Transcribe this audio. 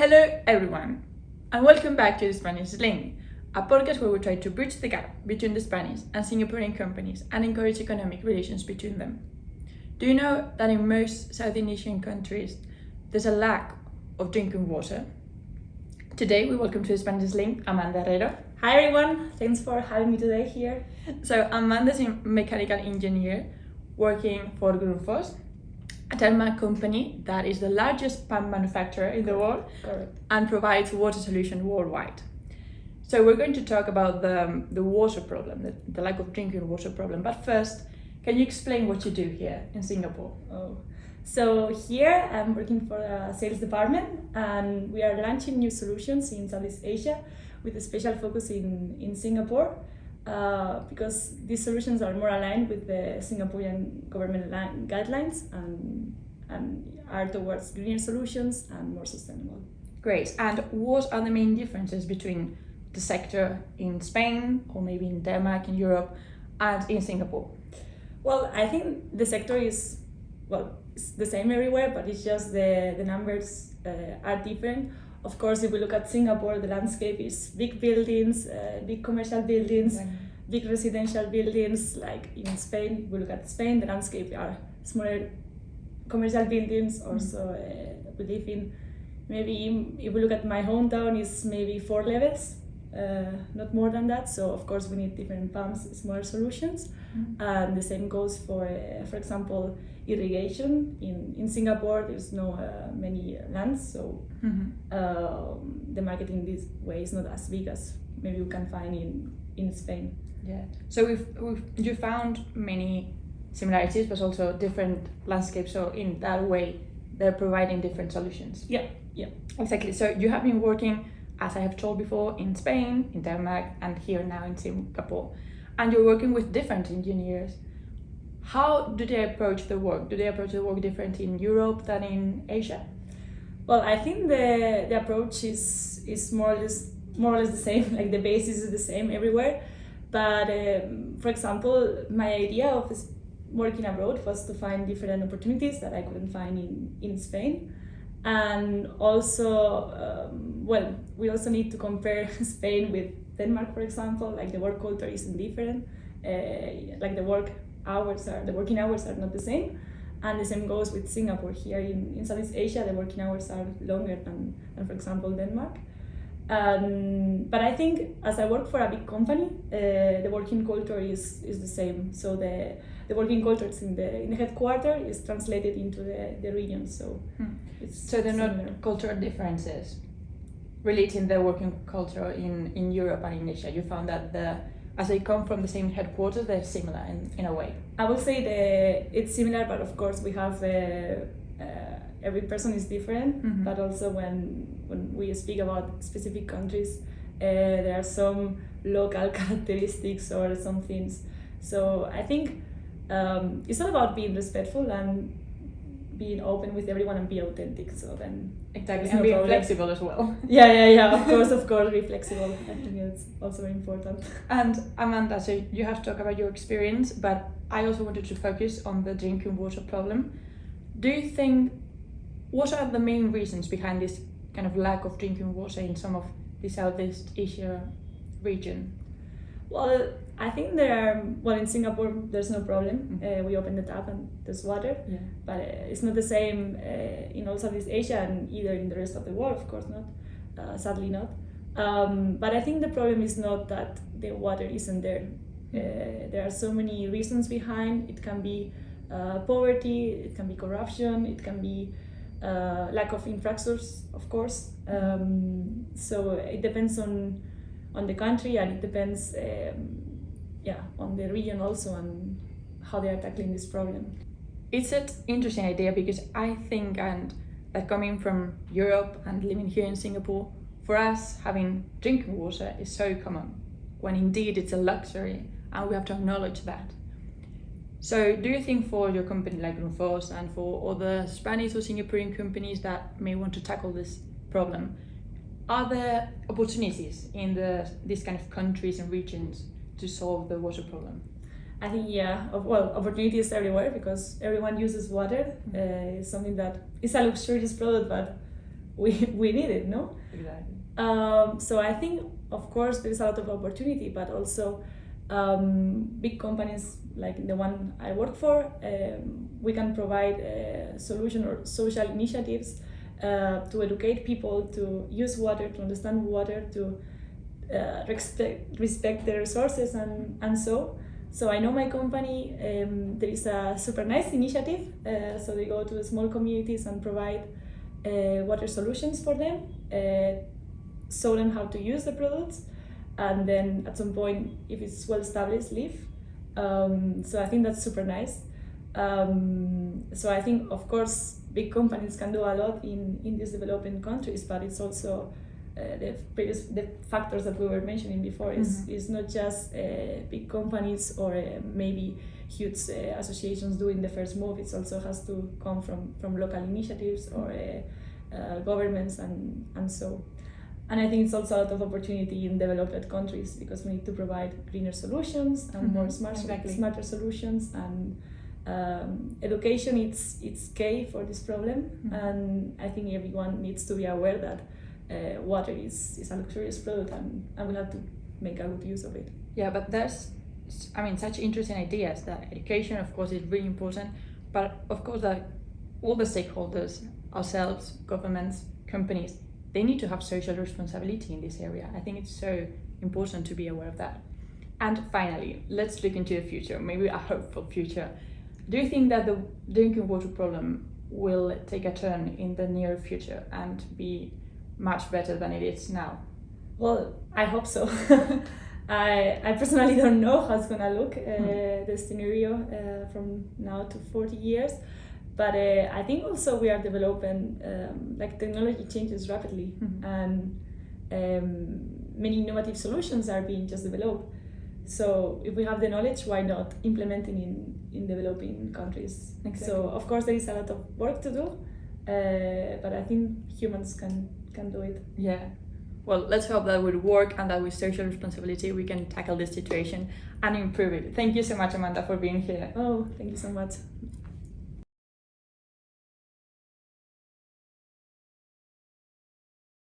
Hello everyone, and welcome back to the Spanish Sling, a podcast where we try to bridge the gap between the Spanish and Singaporean companies and encourage economic relations between them. Do you know that in most Southeast Asian countries there's a lack of drinking water? Today we welcome to the Spanish Sling Amanda Herrero. Hi everyone, thanks for having me today here. So Amanda's a mechanical engineer working for Grundfos, a Denmark company that is the largest pump manufacturer in the world. Correct. And provides water solutions worldwide. So we're going to talk about the water problem, the lack of drinking water problem. But first, can you explain what you do here in Singapore? So here I'm working for a sales department and we are launching new solutions in Southeast Asia with a special focus in Singapore because these solutions are more aligned with the Singaporean government guidelines and are towards greener solutions and more sustainable. Great. And what are the main differences between the sector in Spain or maybe in Denmark, in Europe, and in Singapore? Well, I think the sector is, it's the same everywhere, but it's just the numbers are different. Of course, if we look at Singapore, the landscape is big buildings, big commercial buildings, big residential buildings. Like in Spain, we look at Spain, the landscape are smaller commercial buildings. Also, we live in, maybe if we look at my hometown, is maybe 4 levels, not more than that. So of course we need different pumps, smaller solutions. And the same goes for example, irrigation. In Singapore, there's no many lands, so the market in this way is not as big as maybe we can find in Spain. Yeah. So you found many similarities, but also different landscapes. So in that way, they're providing different solutions. Yeah. Exactly. So you have been working, as I have told before, in Spain, in Denmark, and here now in Singapore. And you're working with different engineers. How do they approach the work? Do they approach the work different in Europe than in Asia? Well, I think the approach is more or less the same. Like the basis is the same everywhere. But for example, my idea of working abroad was to find different opportunities that I couldn't find in Spain. And also, we also need to compare Spain with Denmark, for example. Like the work culture is different. Like the working hours are not the same. And the same goes with Singapore. Here in Southeast Asia, the working hours are longer than for example, Denmark. But I think as I work for a big company, the working culture is the same. So the working culture in the headquarters is translated into the region. So so there are not cultural differences relating the working culture in Europe and in Asia. You found that as they come from the same headquarters, they're similar in a way. I would say it's similar, but of course we have every person is different. But also when we speak about specific countries, there are some local characteristics or some things. So I think it's all about being respectful and being open with everyone and be authentic. So then exactly, and being flexible as well. Yeah. Of course, be flexible. I think it's also very important. And Amanda, so you have talked about your experience, but I also wanted to focus on the drinking water problem. Do you think, what are the main reasons behind this kind of lack of drinking water in some of the Southeast Asia region? Well, I think in Singapore there's no problem. We open the tap and there's water, but it's not the same in all Southeast Asia and either in the rest of the world, of course not, sadly not. But I think the problem is not that the water isn't there. There are so many reasons behind. It can be poverty, it can be corruption, it can be lack of infrastructures, of course. So it depends on the country, and it depends on the region also and how they are tackling this problem. It's an interesting idea because I think, and that coming from Europe and living here in Singapore, for us having drinking water is so common, when indeed it's a luxury and we have to acknowledge that. So do you think for your company like Grundfos and for other Spanish or Singaporean companies that may want to tackle this problem, are there opportunities in these kind of countries and regions to solve the water problem? I think, opportunities everywhere because everyone uses water. It's something that is a luxurious product, but we need it, no? Exactly. So I think, of course, there is a lot of opportunity, but also big companies like the one I work for, we can provide a solution or social initiatives to educate people to use water, to understand water, to respect the resources and so. So I know my company, there is a super nice initiative. So they go to small communities and provide water solutions for them, show them how to use the products, and then at some point, if it's well established, leave. So I think that's super nice. So I think, of course, big companies can do a lot in these developing countries, but it's also the factors that we were mentioning before is not just big companies or maybe huge associations doing the first move. It also has to come from local initiatives or governments and so. And I think it's also a lot of opportunity in developed countries because we need to provide greener solutions and more smarter solutions, and education it's key for this problem. And I think everyone needs to be aware that water is a luxurious product, and we have to make a good use of it. Yeah, but there's, I mean, such interesting ideas that education, of course, is really important, but of course that all the stakeholders, ourselves, governments, companies, they need to have social responsibility in this area. I think it's so important to be aware of that. And finally, let's look into the future, maybe a hopeful future. Do you think that the drinking water problem will take a turn in the near future and be much better than it is now? Well, I hope so. I personally don't know how it's gonna look, the scenario from now to 40 years. But I think also we are developing, like technology changes rapidly, and many innovative solutions are being just developed. So if we have the knowledge, why not implementing in developing countries? Exactly. So of course there is a lot of work to do, but I think humans can do it. Yeah. Well, let's hope that with work and that with social responsibility we can tackle this situation and improve it. Thank you so much, Amanda, for being here. Oh, thank you so much.